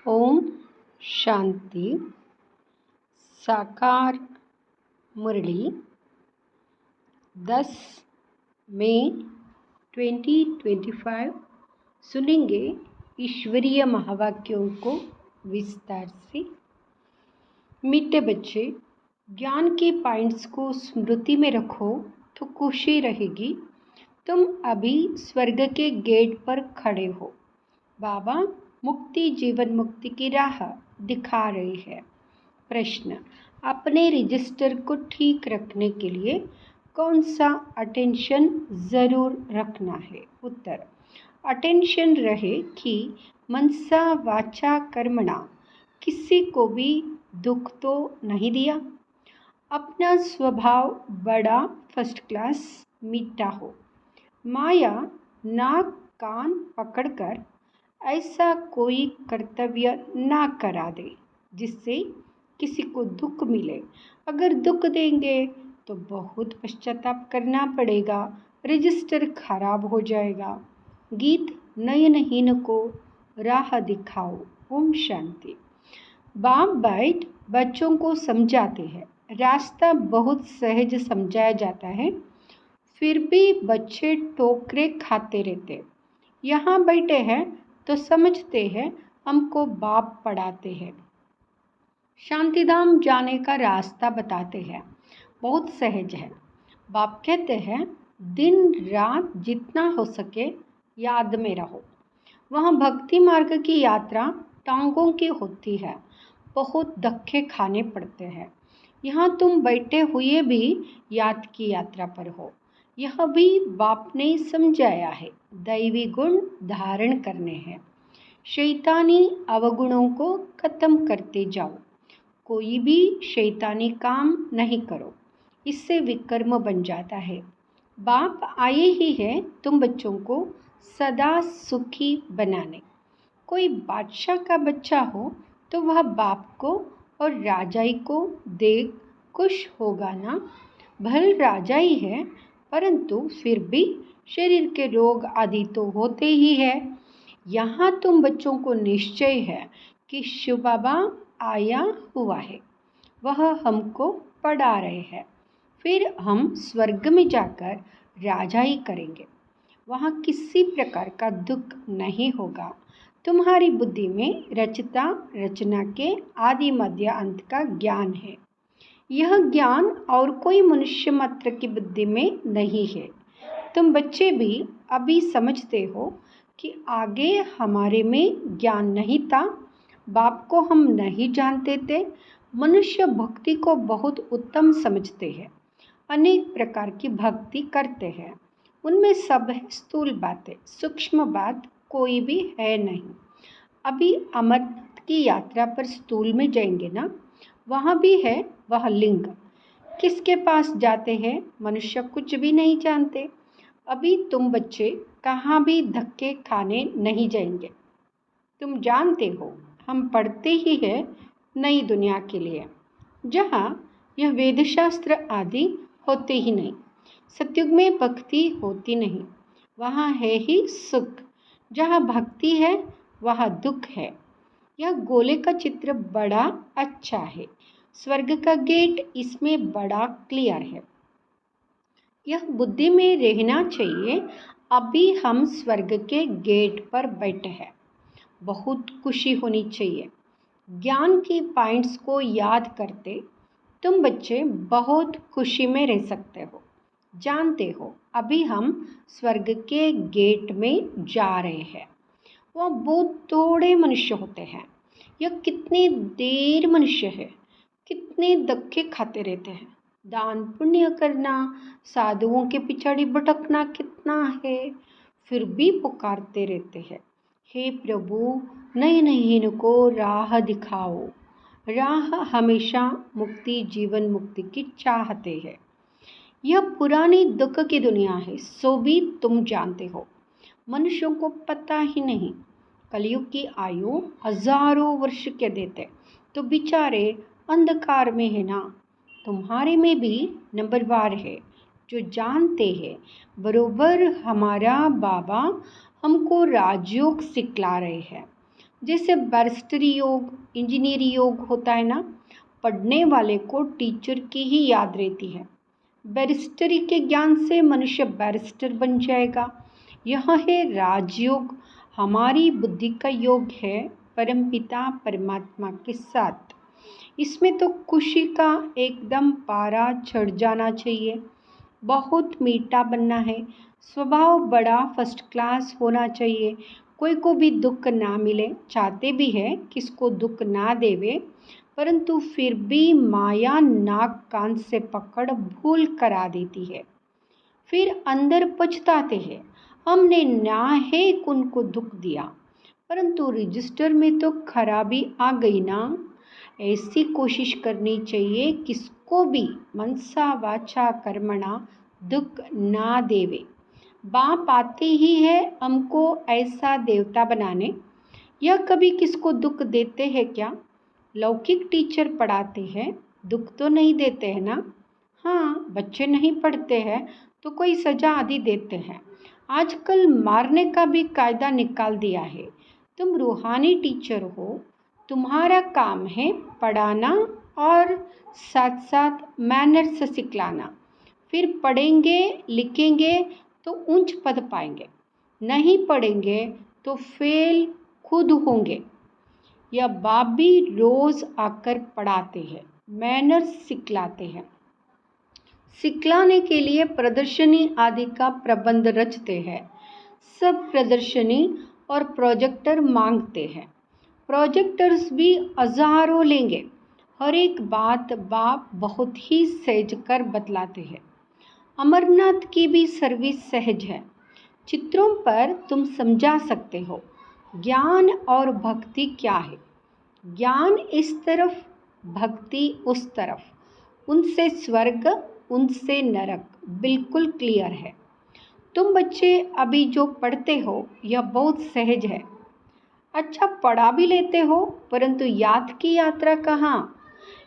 ओम शांति। साकार मुरली 10 मई 2025 सुनेंगे ईश्वरीय महावाक्यों को विस्तार से। मीठे बच्चे, ज्ञान के पॉइंट्स को स्मृति में रखो तो खुशी रहेगी। तुम अभी स्वर्ग के गेट पर खड़े हो। बाबा मुक्ति जीवन मुक्ति की राह दिखा रही है। प्रश्न, अपने रजिस्टर को ठीक रखने के लिए कौन सा अटेंशन ज़रूर रखना है? उत्तर, अटेंशन रहे कि मनसा वाचा कर्मणा किसी को भी दुख तो नहीं दिया। अपना स्वभाव बड़ा फर्स्ट क्लास मीठा हो। माया नाक कान पकड़कर ऐसा कोई कर्तव्य ना करा दे जिससे किसी को दुख मिले। अगर दुख देंगे तो बहुत पश्चाताप करना पड़ेगा, रजिस्टर खराब हो जाएगा। गीत नयनहीन को राह दिखाओ। ओम शांति। बाप बैठ बच्चों को समझाते हैं। रास्ता बहुत सहज समझाया जाता है, फिर भी बच्चे टोकरे खाते रहते। यहाँ बैठे हैं तो समझते हैं हमको बाप पढ़ाते हैं। शांतिधाम जाने का रास्ता बताते हैं, बहुत सहज है। बाप कहते हैं दिन रात जितना हो सके याद में रहो। वहाँ भक्ति मार्ग की यात्रा टांगों की होती है, बहुत धक्के खाने पड़ते हैं। यहाँ तुम बैठे हुए भी याद की यात्रा पर हो। यह भी बाप ने समझाया है, दैवी गुण धारण करने हैं। शैतानी अवगुणों को खत्म करते जाओ। कोई भी शैतानी काम नहीं करो, इससे विकर्म बन जाता है। बाप आए ही है तुम बच्चों को सदा सुखी बनाने। कोई बादशाह का बच्चा हो तो वह बाप को और राजाई को देख खुश होगा ना। भले राजा ही है, परंतु फिर भी शरीर के रोग आदि तो होते ही है। यहाँ तुम बच्चों को निश्चय है कि शिव बाबा आया हुआ है, वह हमको पढ़ा रहे हैं। फिर हम स्वर्ग में जाकर राजाई करेंगे। वहाँ किसी प्रकार का दुख नहीं होगा। तुम्हारी बुद्धि में रचता रचना के आदि मध्य अंत का ज्ञान है। यह ज्ञान और कोई मनुष्य मात्र की बुद्धि में नहीं है। तुम बच्चे भी अभी समझते हो कि आगे हमारे में ज्ञान नहीं था, बाप को हम नहीं जानते थे। मनुष्य भक्ति को बहुत उत्तम समझते हैं, अनेक प्रकार की भक्ति करते हैं। उनमें सब है स्थूल बातें, सूक्ष्म बात कोई भी है नहीं। अभी अमरनाथ की यात्रा पर स्थूल में जाएंगे ना, वहाँ भी है वह लिंग। किसके पास जाते हैं मनुष्य कुछ भी नहीं जानते। अभी तुम बच्चे कहाँ भी धक्के खाने नहीं जाएंगे। तुम जानते हो हम पढ़ते ही है नई दुनिया के लिए, जहाँ यह वेदशास्त्र आदि होते ही नहीं। सतयुग में भक्ति होती नहीं, वहाँ है ही सुख। जहाँ भक्ति है वहाँ दुख है। यह गोले का चित्र बड़ा अच्छा है। स्वर्ग का गेट इसमें बड़ा क्लियर है। यह बुद्धि में रहना चाहिए, अभी हम स्वर्ग के गेट पर बैठे हैं। बहुत खुशी होनी चाहिए। ज्ञान की पॉइंट्स को याद करते तुम बच्चे बहुत खुशी में रह सकते हो। जानते हो अभी हम स्वर्ग के गेट में जा रहे हैं। वह बहुत थोड़े मनुष्य होते हैं। यह कितने देर मनुष्य है, कितने धक्के खाते रहते हैं। दान पुण्य करना, साधुओं के पिछाड़ी भटकना कितना है, फिर भी पुकारते रहते हैं, हे प्रभु नयनहीन को राह दिखाओ। राह हमेशा मुक्ति जीवन मुक्ति की चाहते हैं। यह पुरानी दुख की दुनिया है, सो भी तुम जानते हो। मनुष्यों को पता ही नहीं। कलयुग की आयु हजारों वर्ष के देते तो बेचारे अंधकार में है ना। तुम्हारे में भी नंबरवार है जो जानते हैं बरोबर हमारा बाबा हमको राजयोग सिखला रहे हैं। जैसे बैरिस्टरी योग, इंजीनियरिंग योग होता है ना, पढ़ने वाले को टीचर की ही याद रहती है। बैरिस्टरी के ज्ञान से मनुष्य बैरिस्टर बन जाएगा। यह है राजयोग, हमारी बुद्धि का योग है परमपिता परमात्मा के साथ। इसमें तो खुशी का एकदम पारा चढ़ जाना चाहिए। बहुत मीठा बनना है, स्वभाव बड़ा फर्स्ट क्लास होना चाहिए। कोई को भी दुख ना मिले, चाहते भी है किसको दुख ना देवे, परंतु फिर भी माया नाक कान से पकड़ भूल करा देती है। फिर अंदर पछताते हैं, हमने ना है उनको दुख दिया, परंतु रजिस्टर में तो खराबी आ गई ना। ऐसी कोशिश करनी चाहिए किसको भी मनसा वाचा कर्मणा दुख ना देवे। बाप आते ही है हमको ऐसा देवता बनाने, यह कभी किसको दुख देते हैं क्या? लौकिक टीचर पढ़ाते हैं, दुख तो नहीं देते हैं ना। हाँ, बच्चे नहीं पढ़ते हैं तो कोई सजा आदि देते हैं। आजकल मारने का भी कायदा निकाल दिया है। तुम रूहानी टीचर हो, तुम्हारा काम है पढ़ाना और साथ साथ मैनर्स सिखलाना। फिर पढ़ेंगे लिखेंगे तो ऊंच पद पाएंगे, नहीं पढ़ेंगे तो फेल खुद होंगे। यह बाप भी रोज आकर पढ़ाते हैं, मैनर्स सिखलाते हैं। सिखलाने के लिए प्रदर्शनी आदि का प्रबंध रचते हैं। सब प्रदर्शनी और प्रोजेक्टर मांगते हैं। प्रोजेक्टर्स भी हजारों लेंगे। हर एक बात बाप बहुत ही सहज कर बतलाते हैं। अमरनाथ की भी सर्विस सहज है। चित्रों पर तुम समझा सकते हो ज्ञान और भक्ति क्या है। ज्ञान इस तरफ, भक्ति उस तरफ, उनसे स्वर्ग उनसे नरक, बिल्कुल क्लियर है। तुम बच्चे अभी जो पढ़ते हो यह बहुत सहज है। अच्छा पढ़ा भी लेते हो, परंतु याद की यात्रा कहाँ?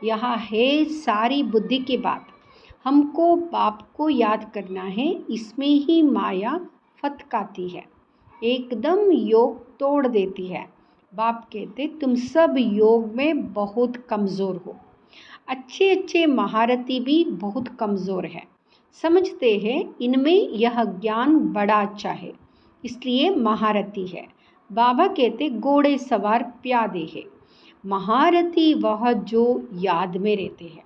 यहाँ है सारी बुद्धि की बात। हमको बाप को याद करना है, इसमें ही माया फतकाती है, एकदम योग तोड़ देती है। बाप कहते तुम सब योग में बहुत कमज़ोर हो। अच्छे अच्छे महारथी भी बहुत कमज़ोर है, समझते हैं इनमें यह ज्ञान बड़ा अच्छा है इसलिए महारथी है। बाबा कहते घोड़े सवार प्यादे है। महारथी वह जो याद में रहते हैं,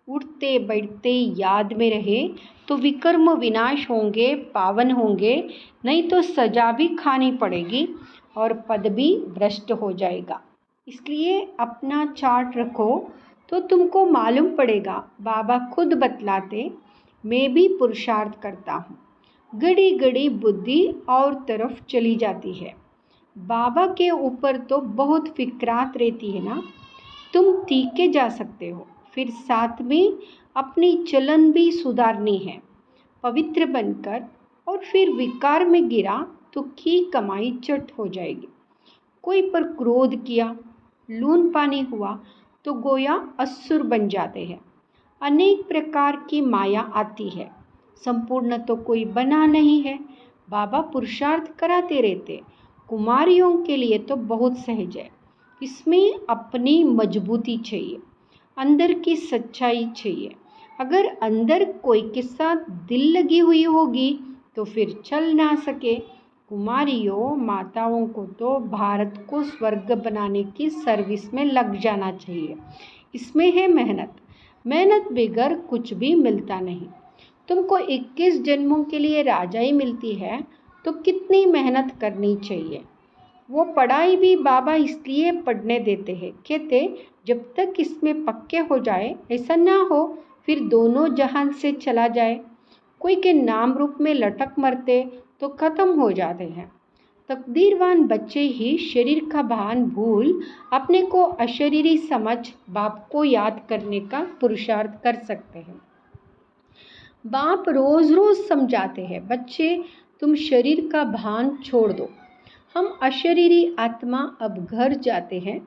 उठते बैठते याद में रहे तो विकर्म विनाश होंगे, पावन होंगे, नहीं तो सजा भी खानी पड़ेगी और पद भी भ्रष्ट हो जाएगा। इसलिए अपना चार्ट रखो तो तुमको मालूम पड़ेगा। बाबा खुद बतलाते, मैं भी पुरुषार्थ करता हूँ, घड़ी घड़ी बुद्धि और तरफ चली जाती है। बाबा के ऊपर तो बहुत फिक्रात रहती है ना। तुम तीखे जा सकते हो, फिर साथ में अपनी चलन भी सुधारनी है, पवित्र बनकर। और फिर विकार में गिरा तो की कमाई चट हो जाएगी। कोई पर क्रोध किया, लून पानी हुआ तो गोया असुर बन जाते हैं। अनेक प्रकार की माया आती है, संपूर्ण तो कोई बना नहीं है। बाबा पुरुषार्थ कराते रहते। कुमारियों के लिए तो बहुत सहज है, इसमें अपनी मजबूती चाहिए, अंदर की सच्चाई चाहिए। अगर अंदर कोई के साथ दिल लगी हुई होगी तो फिर चल ना सके। कुमारियों माताओं को तो भारत को स्वर्ग बनाने की सर्विस में लग जाना चाहिए। इसमें है मेहनत, मेहनत बगैर कुछ भी मिलता नहीं। तुमको 21 जन्मों के लिए राजाई मिलती है तो कितनी मेहनत करनी चाहिए। वो पढ़ाई भी बाबा इसलिए पढ़ने देते हैं, कहते जब तक इसमें पक्के हो जाए, ऐसा ना हो फिर दोनों जहान से चला जाए। कोई के नाम रूप में लटक मरते तो ख़त्म हो जाते हैं। तकदीरवान बच्चे ही शरीर का भान भूल अपने को अशरीरी समझ बाप को याद करने का पुरुषार्थ कर सकते हैं। बाप रोज़ रोज़ समझाते हैं, बच्चे तुम शरीर का भान छोड़ दो, हम अशरीरी आत्मा अब घर जाते हैं।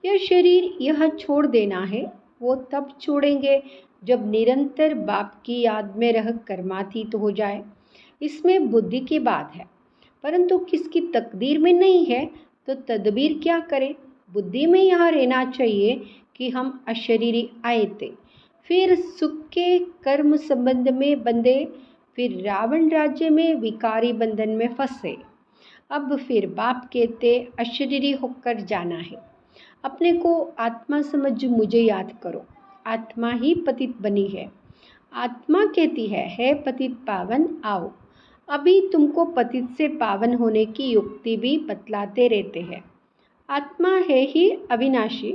यह शरीर यह छोड़ देना है, वो तब छोड़ेंगे जब निरंतर बाप की याद में रह कर्मातीत हो जाए। इसमें बुद्धि की बात है, परंतु किसकी तकदीर में नहीं है तो तदबीर क्या करें? बुद्धि में यह रहना चाहिए कि हम अशरीरी आए थे, फिर सुख के कर्म संबंध में बंधे, फिर रावण राज्य में विकारी बंधन में फंसे। अब फिर बाप कहते अशरीरी होकर जाना है। अपने को आत्मा समझ मुझे याद करो। आत्मा ही पतित बनी है। आत्मा कहती है पतित पावन आओ। अभी तुमको पतित से पावन होने की युक्ति भी बतलाते रहते हैं। आत्मा है ही अविनाशी।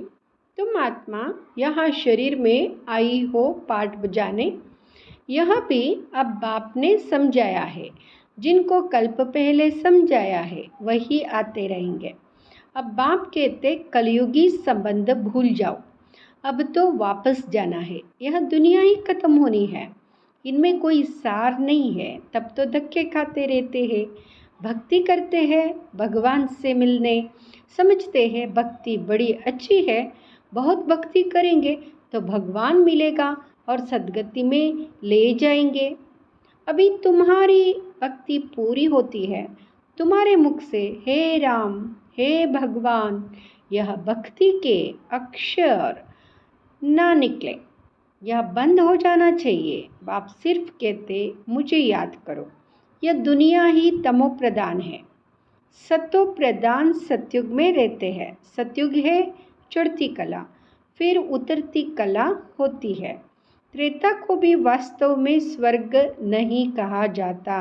तुम आत्मा यहाँ शरीर में आई हो पाठ बजाने। यह भी अब बाप ने समझाया है। जिनको कल्प पहले समझाया है वही आते रहेंगे। अब बाप कहते कलयुगी संबंध भूल जाओ, अब तो वापस जाना है। यह दुनिया ही खत्म होनी है, इनमें कोई सार नहीं है। तब तो धक्के खाते रहते हैं। भक्ति करते हैं भगवान से मिलने, समझते हैं भक्ति बड़ी अच्छी है। बहुत भक्ति करेंगे तो भगवान मिलेगा और सद्गति में ले जाएंगे। अभी तुम्हारी भक्ति पूरी होती है, तुम्हारे मुख से हे राम हे भगवान यह भक्ति के अक्षर ना निकले। यह बंद हो जाना चाहिए। बाप सिर्फ कहते मुझे याद करो। यह दुनिया ही तमो प्रधान है, सतो प्रधान सतयुग में रहते हैं। सतयुग है चढ़ती कला, फिर उतरती कला होती है। त्रेता को भी वास्तव में स्वर्ग नहीं कहा जाता।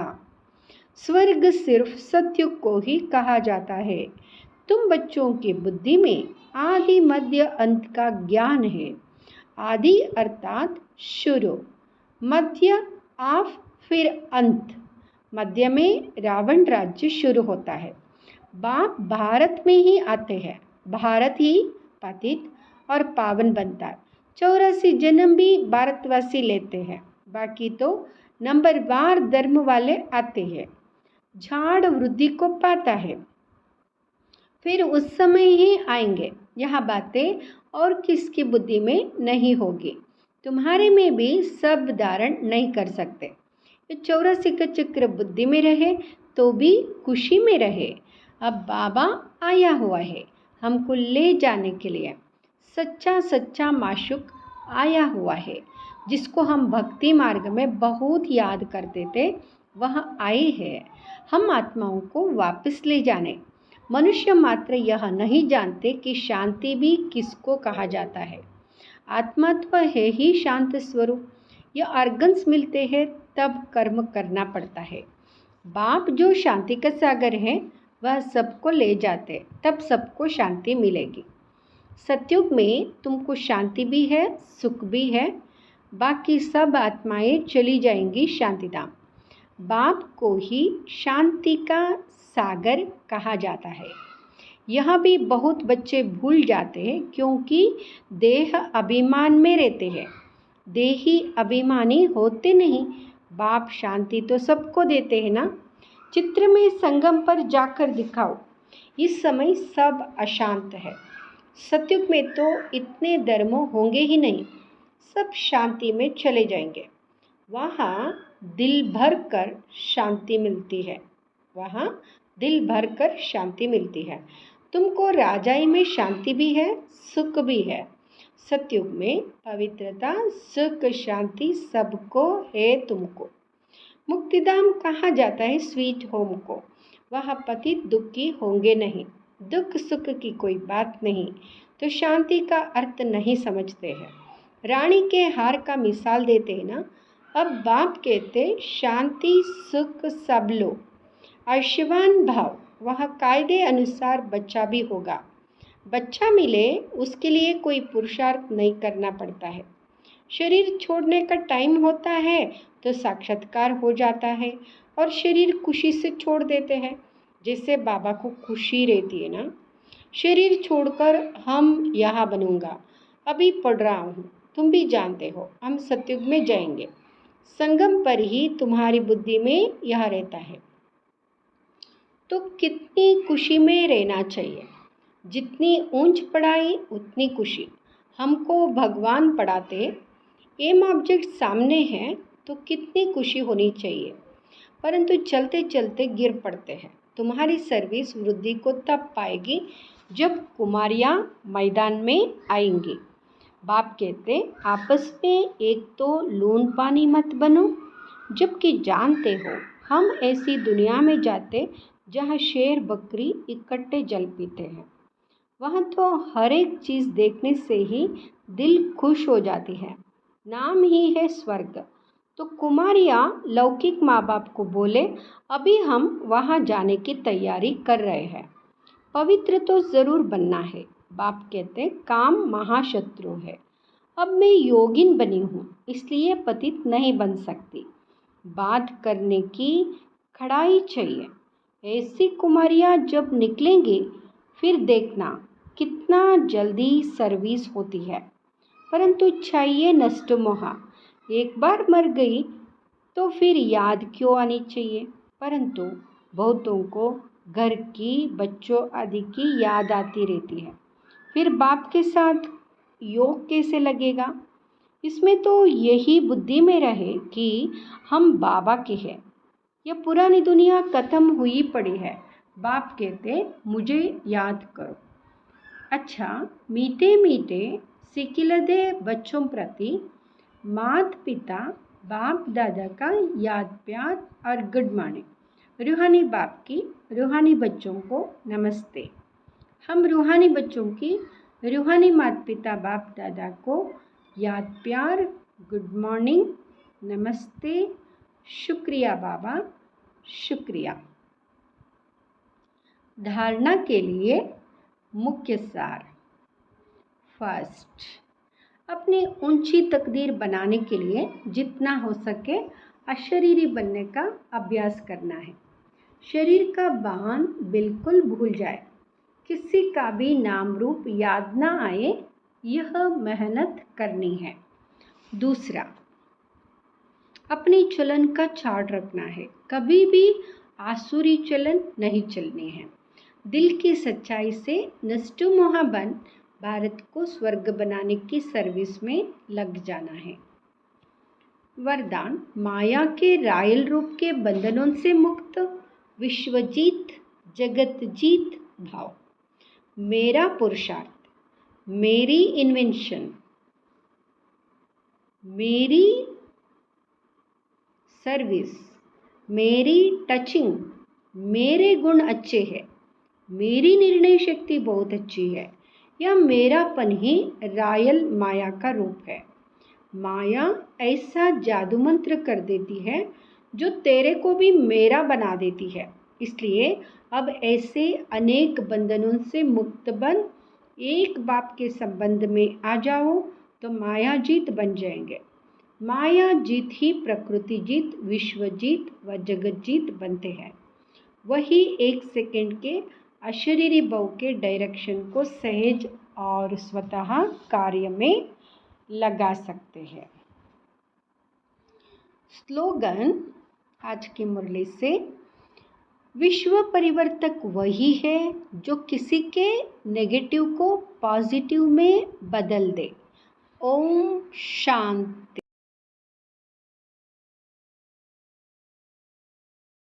स्वर्ग सिर्फ सतयुग को ही कहा जाता है। तुम बच्चों की बुद्धि में आदि मध्य अंत का ज्ञान है। आदि अर्थात शुरू, मध्य आफ, फिर अंत। मध्य में रावण राज्य शुरू होता है। बाप भारत में ही आते हैं, भारत ही पतित और पावन बनता है। 84 जन्म भी भारतवासी लेते हैं, बाकी तो नंबरवार धर्म वाले आते हैं। झाड़ वृद्धि को पाता है, फिर उस समय ही आएंगे। यह बातें और किसकी बुद्धि में नहीं होगी। तुम्हारे में भी सब धारण नहीं कर सकते। 84 का चक्र बुद्धि में रहे तो भी खुशी में रहे। अब बाबा आया हुआ है हमको ले जाने के लिए। सच्चा सच्चा माशुक आया हुआ है, जिसको हम भक्ति मार्ग में बहुत याद करते थे, वह आए हैं हम आत्माओं को वापस ले जाने। मनुष्य मात्र यह नहीं जानते कि शांति भी किसको कहा जाता है। आत्मा तो है ही शांत स्वरूप। यह अर्गन्स मिलते हैं तब कर्म करना पड़ता है। बाप जो शांति का सागर है वह सबको ले जाते, तब सबको शांति मिलेगी। सतयुग में तुमको शांति भी है सुख भी है, बाकी सब आत्माएं चली जाएंगी शांतिधाम। बाप को ही शांति का सागर कहा जाता है। यह भी बहुत बच्चे भूल जाते हैं क्योंकि देह अभिमान में रहते हैं। देही अभिमानी होते नहीं। बाप शांति तो सबको देते हैं ना। चित्र में संगम पर जाकर दिखाओ, इस समय सब अशांत है। सतयुग में तो इतने धर्म होंगे ही नहीं, सब शांति में चले जाएंगे। वहाँ दिल भर कर शांति मिलती है, वहाँ दिल भर कर शांति मिलती है। तुमको राजाई में शांति भी है सुख भी है। सतयुग में पवित्रता सुख शांति सबको है। तुमको मुक्तिधाम कहा जाता है स्वीट होम को। वह पतित दुखी होंगे नहीं, दुख सुख की कोई बात नहीं, तो शांति का अर्थ नहीं समझते हैं। रानी के हार का मिसाल देते हैं ना। अब बाप कहते शांति सुख सब लो, आयुष्मान भाव। वह कायदे अनुसार बच्चा भी होगा। बच्चा मिले उसके लिए कोई पुरुषार्थ नहीं करना पड़ता है। शरीर छोड़ने का टाइम होता है तो साक्षात्कार हो जाता है और शरीर खुशी से छोड़ देते हैं, जिससे बाबा को खुशी रहती है ना। शरीर छोड़कर हम यहाँ बनूंगा, अभी पढ़ रहा हूँ, तुम भी जानते हो हम सतयुग में जाएंगे। संगम पर ही तुम्हारी बुद्धि में यह रहता है। तो कितनी खुशी में रहना चाहिए। जितनी ऊंच पढ़ाई उतनी खुशी। हमको भगवान पढ़ाते, एम ऑब्जेक्ट सामने है तो कितनी खुशी होनी चाहिए, परंतु चलते चलते गिर पड़ते हैं तुम्हारी सर्विस वृद्धि को तब पाएगी जब कुमारियाँ मैदान में आएंगी। बाप कहते आपस में एक तो लून पानी मत बनो, जबकि जानते हो हम ऐसी दुनिया में जाते जहाँ शेर बकरी इकट्ठे जल पीते हैं। वहाँ तो हर एक चीज़ देखने से ही दिल खुश हो जाती है, नाम ही है स्वर्ग। तो कुमारियाँ लौकिक माँ बाप को बोले अभी हम वहाँ जाने की तैयारी कर रहे हैं, पवित्र तो ज़रूर बनना है। बाप कहते काम महाशत्रु है। अब मैं योगिन बनी हूँ इसलिए पतित नहीं बन सकती। बात करने की खड़ाई चाहिए। ऐसी कुमारियाँ जब निकलेंगी फिर देखना कितना जल्दी सर्विस होती है। परंतु चाहिए नष्ट मोहा, एक बार मर गई तो फिर याद क्यों आनी चाहिए। परंतु बहुतों को घर की बच्चों आदि की याद आती रहती है, फिर बाप के साथ योग कैसे लगेगा। इसमें तो यही बुद्धि में रहे कि हम बाबा के हैं, यह पुरानी दुनिया खत्म हुई पड़ी है। बाप कहते मुझे याद करो। अच्छा मीठे मीठे सिकिलदे बच्चों प्रति माता पिता बाप दादा का याद प्यार और गुड मॉर्निंग। रूहानी बाप की रूहानी बच्चों को नमस्ते। हम रूहानी बच्चों की रूहानी माता पिता बाप दादा को याद प्यार, गुड मॉर्निंग, नमस्ते, शुक्रिया बाबा, शुक्रिया। धारणा के लिए मुख्य सार। फर्स्ट, अपनी ऊंची तकदीर बनाने के लिए जितना हो सके अशरीरी बनने का अभ्यास करना है। शरीर का भान बिल्कुल भूल जाए, किसी का भी नाम रूप याद ना आए, यह मेहनत करनी है। दूसरा, अपनी चलन का चार्ट रखना है, कभी भी आसुरी चलन नहीं चलनी है। दिल की सच्चाई से नष्ट मोह बन भारत को स्वर्ग बनाने की सर्विस में लग जाना है। वरदान, माया के रायल रूप के बंधनों से मुक्त, विश्वजीत जगतजीत भाव। मेरा पुरुषार्थ, मेरी इन्वेंशन, मेरी सर्विस, मेरी टचिंग, मेरे गुण अच्छे हैं, मेरी निर्णय शक्ति बहुत अच्छी है। यह मेरापन ही रायल माया का रूप है। माया ऐसा जादू मंत्र कर देती है जो तेरे को भी मेरा बना देती है। इसलिए अब ऐसे अनेक बंधनों से मुक्त बन एक बाप के संबंध में आ जाओ तो माया जीत बन जाएंगे। माया जीत ही प्रकृति जीत, विश्व जीत व जगत जीत बनते हैं। वही एक सेकंड के अशरीरी भाव के डायरेक्शन को सहज और स्वतः कार्य में लगा सकते हैं। स्लोगन आज की मुरली से, विश्व परिवर्तक वही है जो किसी के नेगेटिव को पॉजिटिव में बदल दे। ओम शांति।